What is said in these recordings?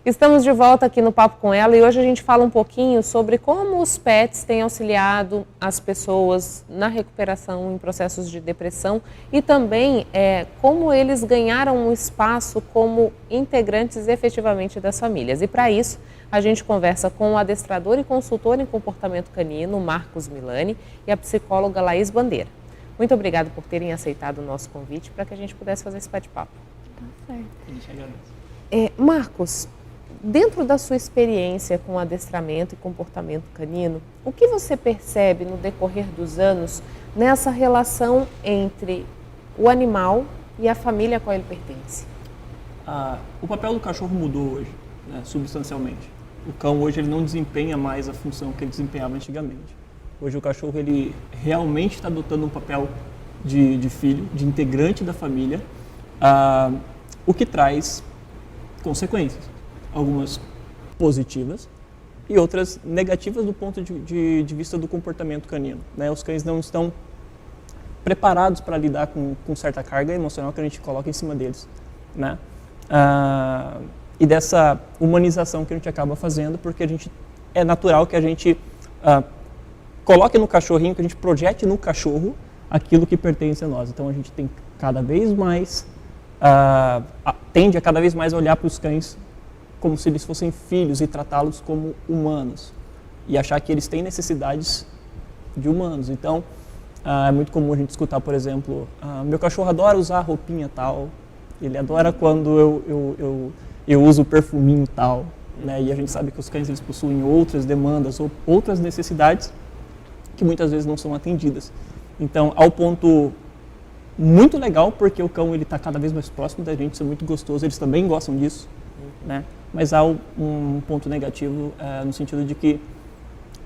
Estamos de volta aqui no Papo com Ela e hoje a gente fala um pouquinho sobre como os pets têm auxiliado as pessoas na recuperação em processos de depressão e também como eles ganharam um espaço como integrantes efetivamente das famílias. E para isso a gente conversa com o adestrador e consultor em comportamento canino, Marcos Milani, e a psicóloga Laís Bandeira. Muito obrigada por terem aceitado o nosso convite para que a gente pudesse fazer esse bate-papo. Tá certo. A gente agradece. Marcos, dentro da sua experiência com adestramento e comportamento canino, o que você percebe no decorrer dos anos nessa relação entre o animal e a família a qual ele pertence? O papel do cachorro mudou hoje, né, substancialmente. O cão hoje ele não desempenha mais a função que ele desempenhava antigamente. Hoje o cachorro ele realmente está adotando um papel de filho, de integrante da família, o que traz consequências. Algumas positivas e outras negativas do ponto de vista do comportamento canino, né? Os cães não estão preparados para lidar com certa carga emocional que a gente coloca em cima deles, né? E dessa humanização que a gente acaba fazendo, porque é natural que a gente coloque no cachorrinho, que a gente projete no cachorro aquilo que pertence a nós. Então a gente tem cada vez mais, tende a cada vez mais olhar para os cães como se eles fossem filhos e tratá-los como humanos e achar que eles têm necessidades de humanos. Então, é muito comum a gente escutar, por exemplo, meu cachorro adora usar roupinha tal, ele adora quando eu uso o perfuminho tal, né? E a gente sabe que os cães eles possuem outras demandas ou outras necessidades que muitas vezes não são atendidas. Então, ao ponto muito legal, porque o cão ele está cada vez mais próximo da gente, isso é muito gostoso, eles também gostam disso, né? Mas há um ponto negativo no sentido de que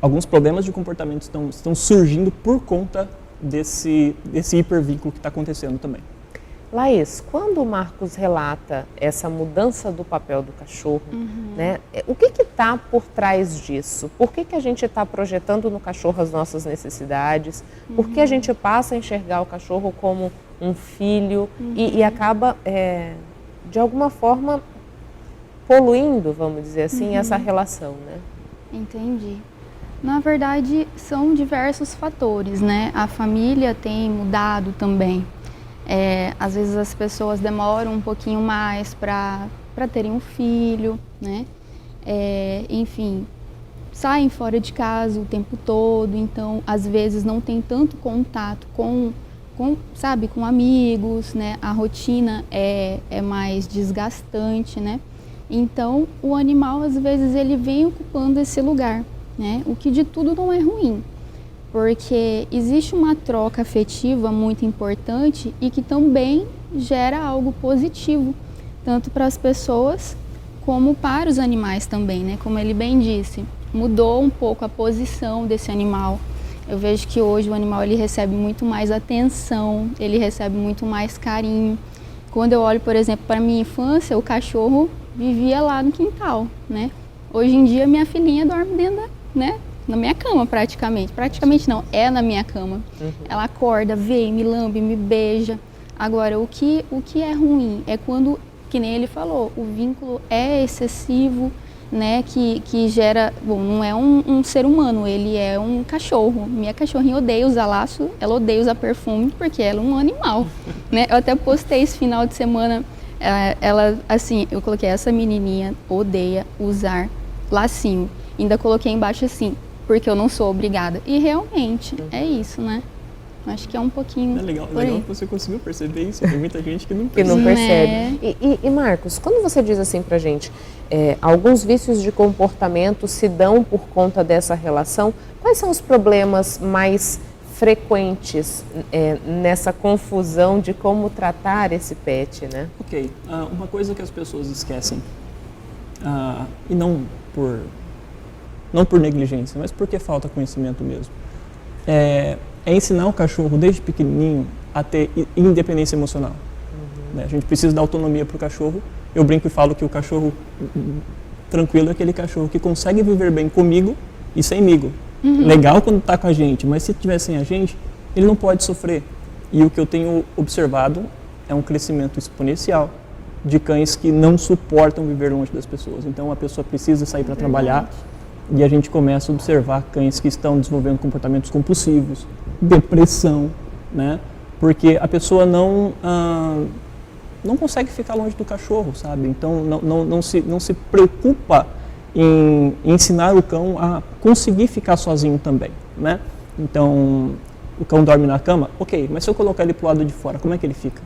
alguns problemas de comportamento estão surgindo por conta desse hipervínculo que está acontecendo também. Laís, quando o Marcos relata essa mudança do papel do cachorro, né, o que está por trás disso? Por que a gente está projetando no cachorro as nossas necessidades? Por que a gente passa a enxergar o cachorro como um filho e acaba, de alguma forma, poluindo, vamos dizer assim, essa relação, né? Entendi. Na verdade, são diversos fatores, né? A família tem mudado também. Às vezes as pessoas demoram um pouquinho mais para terem um filho, né? Enfim, saem fora de casa o tempo todo, então às vezes não tem tanto contato com amigos, né? A rotina é mais desgastante, né? Então, o animal, às vezes, ele vem ocupando esse lugar, né? O que de tudo não é ruim, porque existe uma troca afetiva muito importante e que também gera algo positivo, tanto para as pessoas como para os animais também, né? Como ele bem disse, mudou um pouco a posição desse animal. Eu vejo que hoje o animal ele recebe muito mais atenção, ele recebe muito mais carinho. Quando eu olho, por exemplo, para a minha infância, o cachorro vivia lá no quintal, né? Hoje em dia, minha filhinha dorme dentro na minha cama, praticamente. Praticamente não, é na minha cama. Ela acorda, vem, me lambe, me beija. Agora, o que é ruim é quando, que nem ele falou, o vínculo é excessivo, né? Que gera... Bom, não é um ser humano, ele é um cachorro. Minha cachorrinha odeia usar laço, ela odeia usar perfume, porque ela é um animal, né? Eu até postei esse final de semana... Ela, assim, eu coloquei, essa menininha odeia usar lacinho. Ainda coloquei embaixo assim, porque eu não sou obrigada. E realmente, é isso, né? Acho que é um pouquinho... É legal que você conseguiu perceber isso. Tem muita gente que não percebe. Que não percebe. E Marcos, quando você diz assim pra gente, alguns vícios de comportamento se dão por conta dessa relação, quais são os problemas mais frequentes nessa confusão de como tratar esse pet, né? Ok, uma coisa que as pessoas esquecem, e não por negligência, mas porque falta conhecimento mesmo, é ensinar o cachorro desde pequenininho a ter independência emocional. Né? A gente precisa dar autonomia para o cachorro. Eu brinco e falo que o cachorro tranquilo é aquele cachorro que consegue viver bem comigo e semigo. Legal quando está com a gente, mas se estiver sem a gente, ele não pode sofrer. E o que eu tenho observado é um crescimento exponencial de cães que não suportam viver longe das pessoas. Então a pessoa precisa sair para trabalhar e a gente começa a observar cães que estão desenvolvendo comportamentos compulsivos, depressão, né? Porque a pessoa não consegue ficar longe do cachorro, sabe? Então não se preocupa em ensinar o cão a conseguir ficar sozinho também, né? Então o cão dorme na cama, ok, mas se eu colocar ele pro lado de fora, como é que ele fica?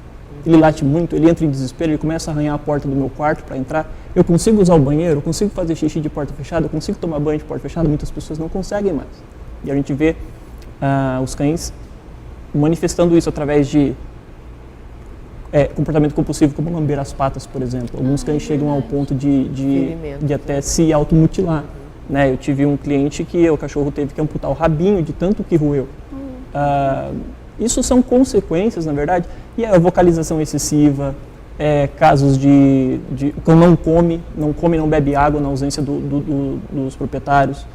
Ele late muito, ele entra em desespero, ele começa a arranhar a porta do meu quarto para entrar. Eu consigo usar o banheiro, eu consigo fazer xixi de porta fechada, eu consigo tomar banho de porta fechada. Muitas pessoas não conseguem mais. E a gente vê os cães manifestando isso através de comportamento compulsivo, como lamber as patas, por exemplo. Alguns cães chegam ao ponto de até se automutilar. Né? Eu tive um cliente que o cachorro teve que amputar o rabinho de tanto que roeu. Isso são consequências, na verdade, e a vocalização excessiva, casos de o cão não come, não bebe água na ausência dos proprietários,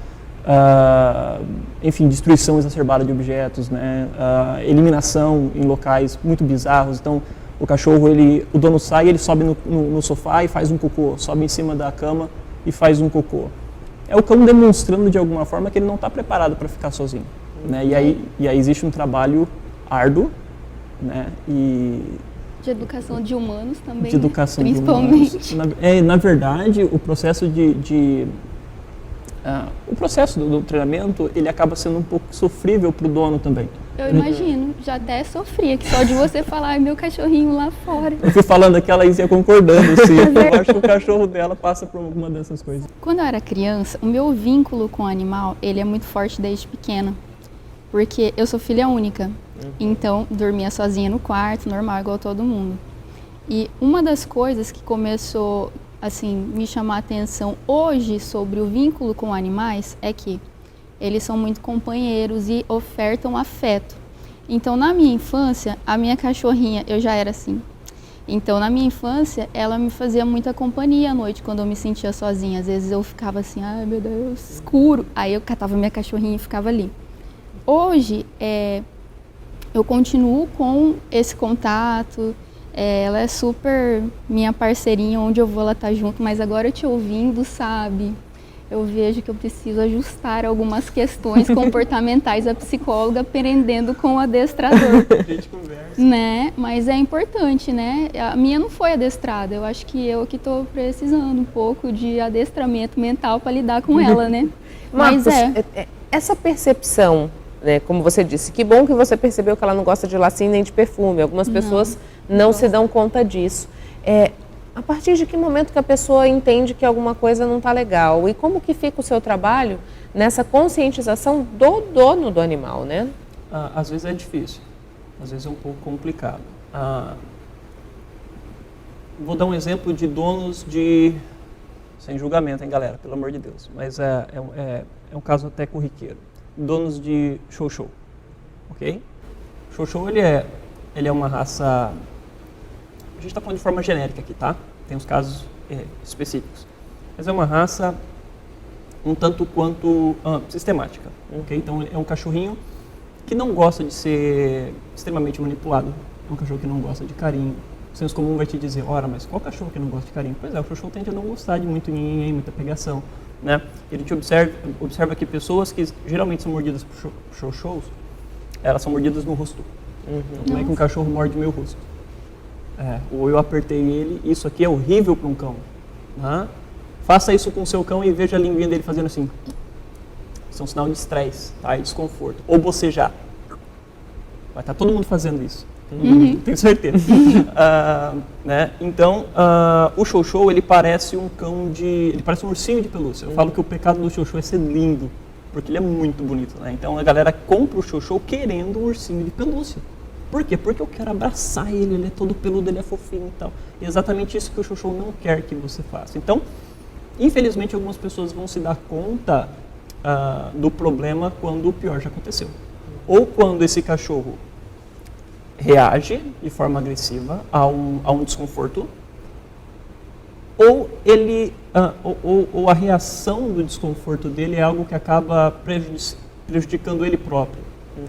enfim, destruição exacerbada de objetos, né? Eliminação em locais muito bizarros. Então, o cachorro, o dono sai, ele sobe no sofá e faz um cocô, sobe em cima da cama e faz um cocô. É o cão demonstrando de alguma forma que ele não está preparado para ficar sozinho. Né? E aí existe um trabalho árduo, né? De educação de humanos também, de educação principalmente. De humanos. Na verdade, o processo o processo do treinamento, ele acaba sendo um pouco sofrível para o dono também. Eu imagino, já até sofria, que só de você falar, ai, meu cachorrinho lá fora. Eu fui falando aqui, ela ia concordando, sim. Eu acho que o cachorro dela passa por alguma dessas coisas. Quando eu era criança, o meu vínculo com o animal, ele é muito forte desde pequena. Porque eu sou filha única, então dormia sozinha no quarto, normal, igual todo mundo. E uma das coisas que começou, assim, me chamar a atenção hoje sobre o vínculo com animais é que eles são muito companheiros e ofertam afeto. Então, na minha infância, a minha cachorrinha, eu já era assim. Então, na minha infância, ela me fazia muita companhia à noite, quando eu me sentia sozinha. Às vezes eu ficava assim, ai meu Deus, escuro. Aí eu catava minha cachorrinha e ficava ali. Hoje, eu continuo com esse contato, ela é super minha parceirinha, onde eu vou ela tá junto, mas agora te ouvindo, sabe, eu vejo que eu preciso ajustar algumas questões comportamentais, a psicóloga aprendendo com o adestrador. A gente conversa. Né? Mas é importante, né? A minha não foi adestrada, eu acho que eu que estou precisando um pouco de adestramento mental para lidar com ela, né? Marcos, essa percepção, né, como você disse, que bom que você percebeu que ela não gosta de lacinho nem de perfume. Algumas pessoas não se dão conta disso. A partir de que momento que a pessoa entende que alguma coisa não está legal? E como que fica o seu trabalho nessa conscientização do dono do animal, né? Às vezes é difícil, às vezes é um pouco complicado. Vou dar um exemplo de donos de... Sem julgamento, hein, galera? Pelo amor de Deus. Mas é um caso até corriqueiro. Donos de Chow-Chow, ok? Chow-Chow, ele é uma raça... A gente está falando de forma genérica aqui, tá? Tem os casos específicos. Mas é uma raça um tanto quanto sistemática, ok? Então, é um cachorrinho que não gosta de ser extremamente manipulado. É um cachorro que não gosta de carinho. O senso comum vai te dizer, ora, mas qual cachorro que não gosta de carinho? Pois é, o Chow-Chow tende a não gostar de muito nhenhen, muita pegação. Né? Ele te observa que pessoas que geralmente são mordidas por Chow-Chows, elas são mordidas no rosto. Então, como é que um cachorro morde meu rosto? Ou eu apertei ele, isso aqui é horrível para um cão. Né? Faça isso com o seu cão e veja a linguinha dele fazendo assim. Isso é um sinal de estresse, tá? E desconforto. Ou bocejar. Vai estar todo mundo fazendo isso. Tenho certeza. Né? Então, o Chow-Chow, ele parece um cão ele parece um ursinho de pelúcia. Eu falo que o pecado do Chow-Chow é ser lindo, porque ele é muito bonito, né? Então a galera compra o Chow-Chow querendo um ursinho de pelúcia. Por quê? Porque eu quero abraçar ele é todo peludo, ele é fofinho e tal. E é exatamente isso que o Chow-Chow não quer que você faça. Então, infelizmente, algumas pessoas vão se dar conta do problema quando o pior já aconteceu. Ou quando esse cachorro reage de forma agressiva a um desconforto, ou ou a reação do desconforto dele é algo que acaba prejudicando ele próprio,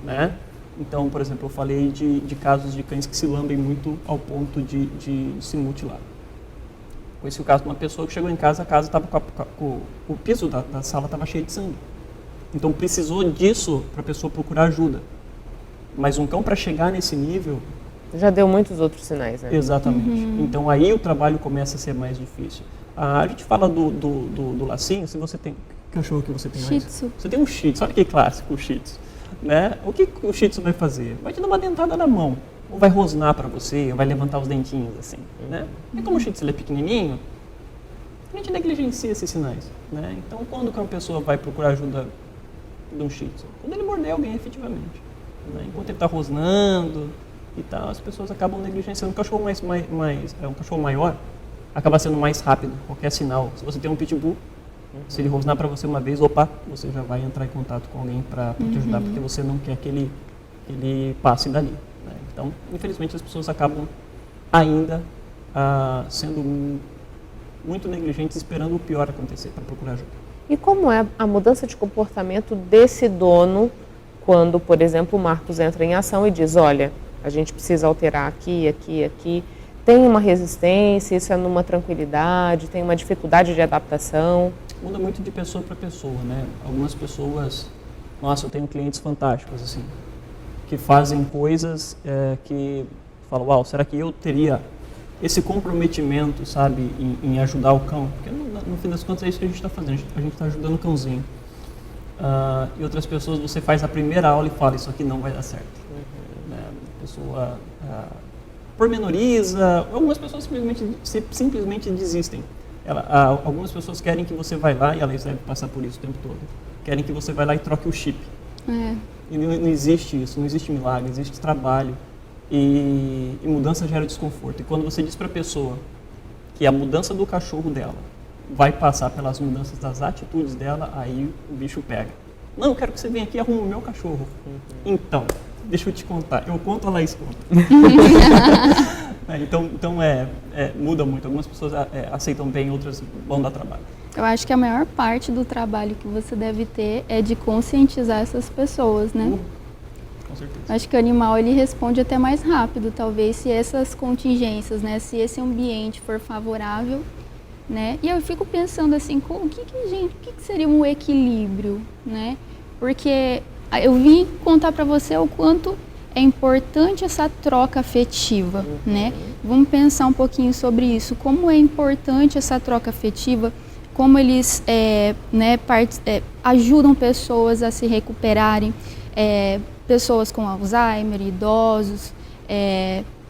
né? Então, por exemplo, eu falei de casos de cães que se lambem muito ao ponto de se mutilar. Conheci o caso de uma pessoa que chegou em casa, a casa estava o piso da sala estava cheio de sangue. Então precisou disso para a pessoa procurar ajuda. Mas um cão, para chegar nesse nível... Já deu muitos outros sinais, né? Exatamente. Então aí o trabalho começa a ser mais difícil. A gente fala do lacinho, se você tem... Que cachorro que você tem mais? Shih Tzu. Você tem um Shih Tzu, olha que clássico o Shih Tzu. Né? O que o Shih Tzu vai fazer? Vai te dar uma dentada na mão. Ou vai rosnar para você, ou vai levantar os dentinhos assim. Né? E como o Shih Tzu ele é pequenininho, a gente negligencia esses sinais. Né? Então quando que uma pessoa vai procurar ajuda de um Shih Tzu? Quando ele morder alguém efetivamente. Né? Enquanto ele está rosnando e tal, as pessoas acabam negligenciando. Um cachorro um cachorro maior acaba sendo mais rápido, qualquer sinal. Se você tem um pitbull, se ele rosnar para você uma vez, você já vai entrar em contato com alguém para te ajudar, porque você não quer que ele passe dali. Né? Então, infelizmente, as pessoas acabam ainda sendo muito negligentes, esperando o pior acontecer para procurar ajuda. E como é a mudança de comportamento desse dono quando, por exemplo, o Marcos entra em ação e diz, olha, a gente precisa alterar aqui, aqui, aqui, tem uma resistência, isso é numa tranquilidade, tem uma dificuldade de adaptação? Muda muito de pessoa para pessoa, né? Algumas pessoas, nossa, eu tenho clientes fantásticos, assim, que fazem coisas que falam, uau, será que eu teria esse comprometimento, sabe, em ajudar o cão? Porque no fim das contas é isso que a gente está fazendo, a gente está ajudando o cãozinho. E outras pessoas, você faz a primeira aula e fala, isso aqui não vai dar certo. Né? A pessoa pormenoriza, algumas pessoas simplesmente desistem. Algumas pessoas querem que você vá lá, e elas devem passar por isso o tempo todo, querem que você vá lá e troque o chip. E não existe isso, não existe milagre, existe trabalho. E mudança gera desconforto. E quando você diz para a pessoa que a mudança do cachorro dela vai passar pelas mudanças das atitudes dela, aí o bicho pega. Não, eu quero que você venha aqui e arrume o meu cachorro. Então, deixa eu te contar. Eu conto, a Laís conta. Então muda muito. Algumas pessoas aceitam bem, outras vão dar trabalho. Eu acho que a maior parte do trabalho que você deve ter é de conscientizar essas pessoas, né? Com certeza. Acho que o animal ele responde até mais rápido, talvez, se essas contingências, né? Se esse ambiente for favorável, né? E eu fico pensando assim, o que seria um equilíbrio, né? Porque eu vim contar para você o quanto é importante essa troca afetiva, né? Vamos pensar um pouquinho sobre isso. Como é importante essa troca afetiva, como eles ajudam pessoas a se recuperarem, pessoas com Alzheimer, idosos,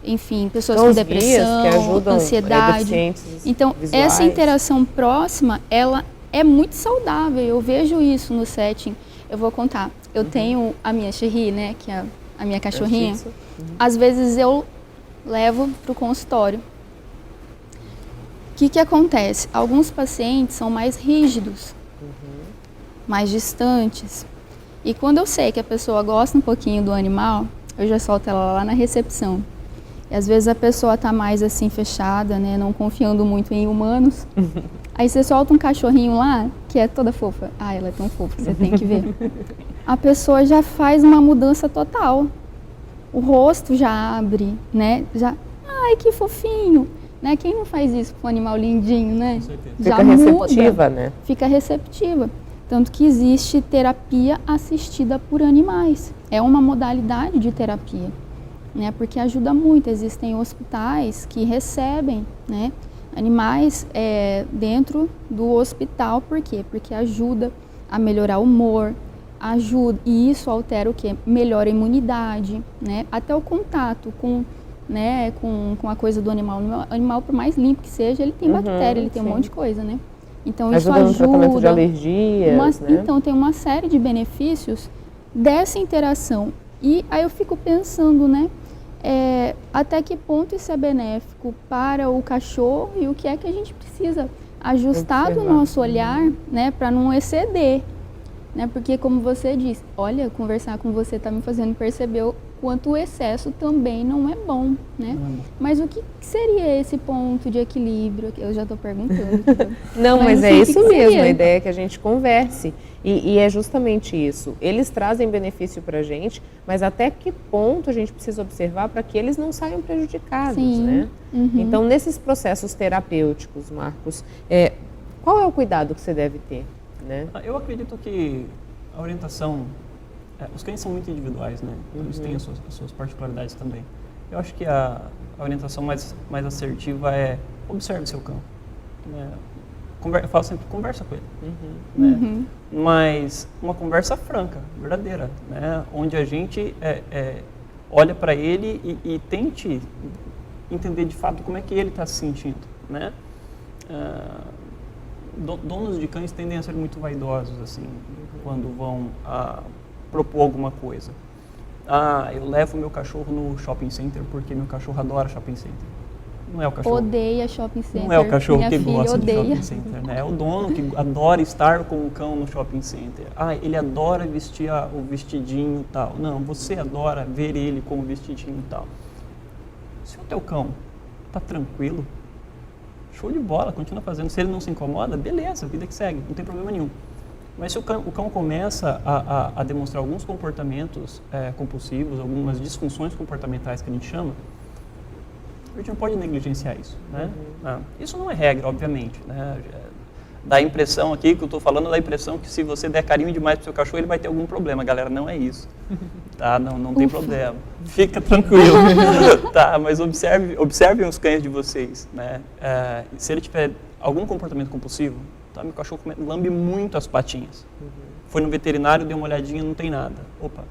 enfim, pessoas com depressão, que ajudam, ansiedade. Então, visuais. Essa interação próxima, ela é muito saudável. Eu vejo isso no setting. Eu vou contar. Eu tenho a minha Cherry, né, que é a minha cachorrinha. Às vezes eu levo para o consultório. O que acontece? Alguns pacientes são mais rígidos, mais distantes. E quando eu sei que a pessoa gosta um pouquinho do animal, eu já solto ela lá na recepção. E às vezes a pessoa está mais assim fechada, né, não confiando muito em humanos. Aí você solta um cachorrinho lá, que é toda fofa. Ah, ela é tão fofa, você tem que ver. A pessoa já faz uma mudança total. O rosto já abre, né? Ai, que fofinho. Né? Quem não faz isso com um animal lindinho, né? Com certeza. Já fica receptiva, né? Fica receptiva. Tanto que existe terapia assistida por animais. É uma modalidade de terapia, né? Porque ajuda muito. Existem hospitais que recebem, né, animais dentro do hospital. Por quê? Porque ajuda a melhorar o humor, e isso altera o quê? Melhora a imunidade, né? Até o contato com a coisa do animal. O animal, por mais limpo que seja, ele tem bactéria, ele tem um monte de coisa, né? Então isso ajuda no tratamento de alergias, né? Então tem uma série de benefícios dessa interação. E aí eu fico pensando, né? Até que ponto isso é benéfico para o cachorro e o que é que a gente precisa ajustar do nosso olhar, né? Para não exceder. Né? Porque, como você disse, olha, conversar com você está me fazendo perceber quanto o excesso também não é bom, né? Mas o que seria esse ponto de equilíbrio? Eu já estou perguntando. Não, mas é assim, isso que mesmo, seria? a ideia é que a gente converse. E é justamente isso. Eles trazem benefício para a gente, mas até que ponto a gente precisa observar para que eles não saiam prejudicados, Sim. né? Uhum. Então, nesses processos terapêuticos, Marcos, qual é o cuidado que você deve ter, né? Eu acredito que a orientação, os cães são muito individuais, né? Eles têm as suas particularidades também. Eu acho que a orientação mais assertiva é observe seu cão, né? Eu falo sempre, conversa com ele, né? Mas uma conversa franca, verdadeira, né? Onde a gente olha para ele e tente entender de fato como é que ele está se sentindo, né? Donos de cães tendem a ser muito vaidosos, assim, quando vão propor alguma coisa. Eu levo meu cachorro no shopping center porque meu cachorro adora shopping center. Não é o cachorro. Odeia shopping center. Não é o cachorro Minha que filha gosta odeia. de shopping center, né? É o dono que adora estar com o cão no shopping center. Ele adora vestir o vestidinho e tal. Não, você adora ver ele com o vestidinho e tal. Se o teu cão tá tranquilo, show de bola, continua fazendo. Se ele não se incomoda, beleza, vida que segue, não tem problema nenhum. Mas se o cão começa a demonstrar alguns comportamentos compulsivos, algumas disfunções comportamentais que a gente chama, a gente não pode negligenciar isso, né? Isso não é regra, obviamente, né? Dá a impressão aqui, que eu estou falando, dá a impressão que se você der carinho demais pro seu cachorro, ele vai ter algum problema. Galera, não é isso, tá? Não tem problema. Fica tranquilo, tá? Mas observem os cães de vocês, né? Se ele tiver algum comportamento compulsivo, tá? Meu cachorro lambe muito as patinhas. Foi no veterinário, deu uma olhadinha, não tem nada. Opa.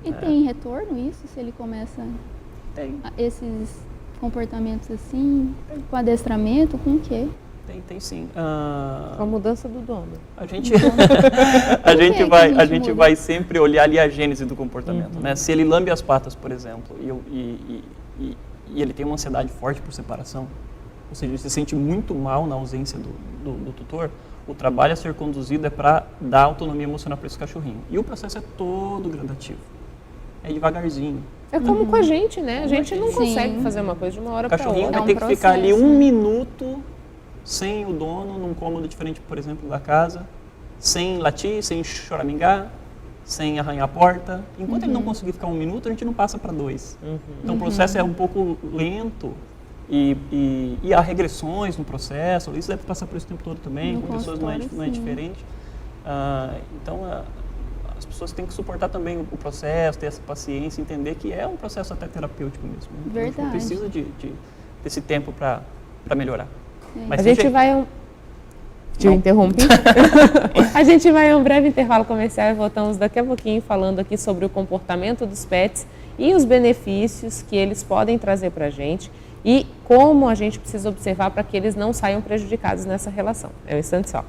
E tem retorno isso, se ele começa Tem. Esses comportamentos assim, com adestramento, com o quê? Tem sim. Com a mudança do dono. A gente, a gente muda? vai sempre olhar ali a gênese do comportamento, né? Se ele lambe as patas, por exemplo, e ele tem uma ansiedade forte por separação, ou seja, ele se sente muito mal na ausência do tutor, o trabalho a ser conduzido é para dar autonomia emocional para esse cachorrinho. E o processo é todo gradativo. É devagarzinho. É como com a gente, né? A gente não Sim. consegue fazer uma coisa de uma hora O para cachorrinho outra. vai ter que ficar ali 1 minuto sem o dono, num cômodo diferente, por exemplo, da casa, sem latir, sem choramingar, sem arranhar a porta. Enquanto ele não conseguir ficar 1 minuto, a gente não passa para 2. Então o processo é um pouco lento e há regressões no processo. Isso deve passar por esse tempo todo também, No com pessoas não é consultório, sim. diferente. Então as pessoas têm que suportar também o processo, ter essa paciência, entender que é um processo até terapêutico mesmo. Então, a gente não precisa desse tempo para melhorar. Mas A gente vai Te interrompi. A gente vai a um breve intervalo comercial e voltamos daqui a pouquinho falando aqui sobre o comportamento dos pets e os benefícios que eles podem trazer para a gente e como a gente precisa observar para que eles não saiam prejudicados nessa relação. É um instante só.